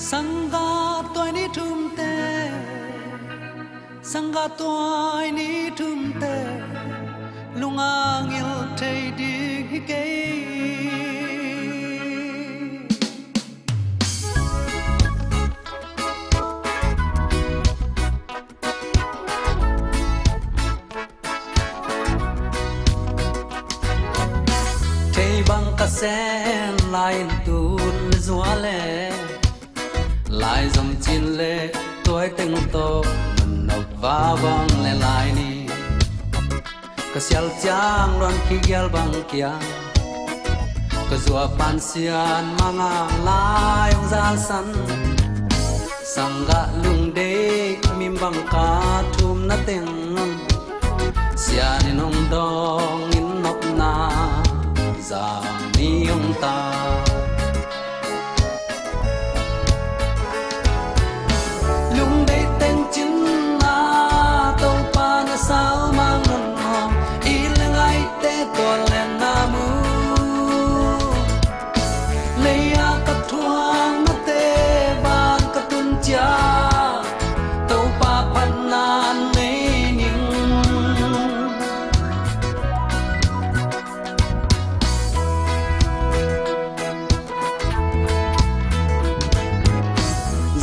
sanga toy ni thum te sanga toy ni thum te lunga ngil thei ding hi ke thei bang ka sen lain tun zua le lại dòng chín lệ tuổi tình tô mình nộp va vang lệ lại ni cái xial chang ron khi gel bang kia cái zua pan xian manga lai ông gia san sangga lung de mim bang ka thum na teng xian in ông dong in nop na za ni ông ta sao mang ngon ngon ilang ai te to len namu leya ka thuang na te ban ka tun cha to pa pan nan me ning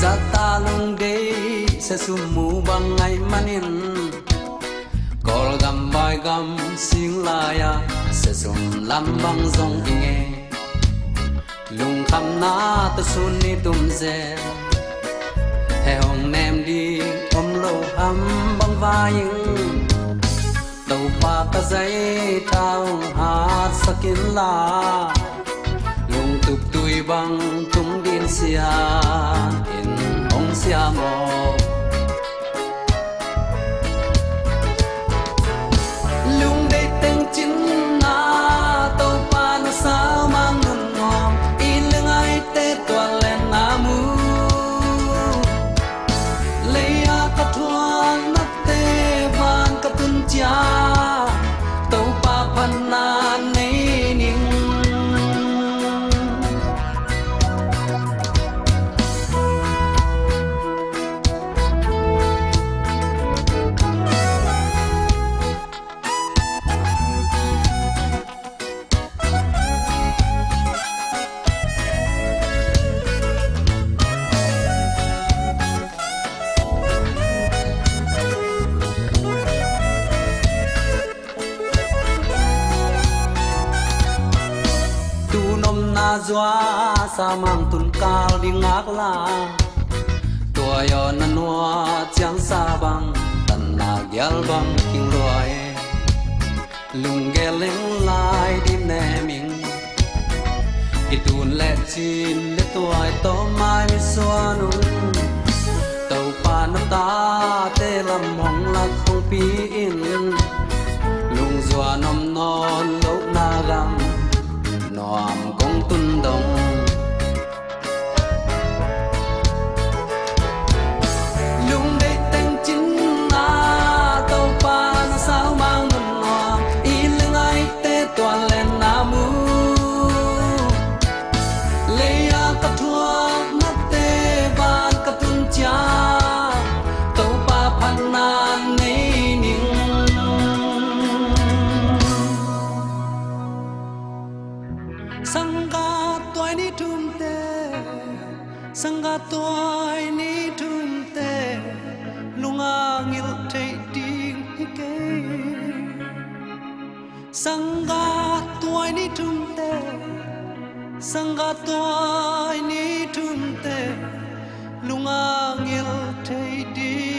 zata lung de se sumu bang ai manin Kol gam bai gam sing la ya se zum lam bang zong inge lung kham na ta sun ni tum ze he hong nem đi om lo ham bang vai tàu pa ka zai thao ha sakin la lung tup tui bang tum din sia in hong sia mo sao mang ngon ngon ilang ai te toan len namu leya ka thuang na te van ka tun cha to pa pan na nei ning doa sa mang tun kal di ngak la tua yo na noa chang sa bang tan na gyal bang king roi lung geleng lai di ne ming itun le chin le tuai to mai mi suanu tàu pa na ta te lam hong la không pi in lung zua nom non lo na gam nom công tun dong lung đây tên chính na tàu pa na sao mang ngon ngon ilang ai te toàn lên namu leya ka thuang na te ban ka tun cha tàu pa phan na nei ning sanga toy ni thum te sanga toy ni thum te lunga ngil thei ding hi ke sanga toy ni thum te sanga toy ni thum te lunga ngil thei ding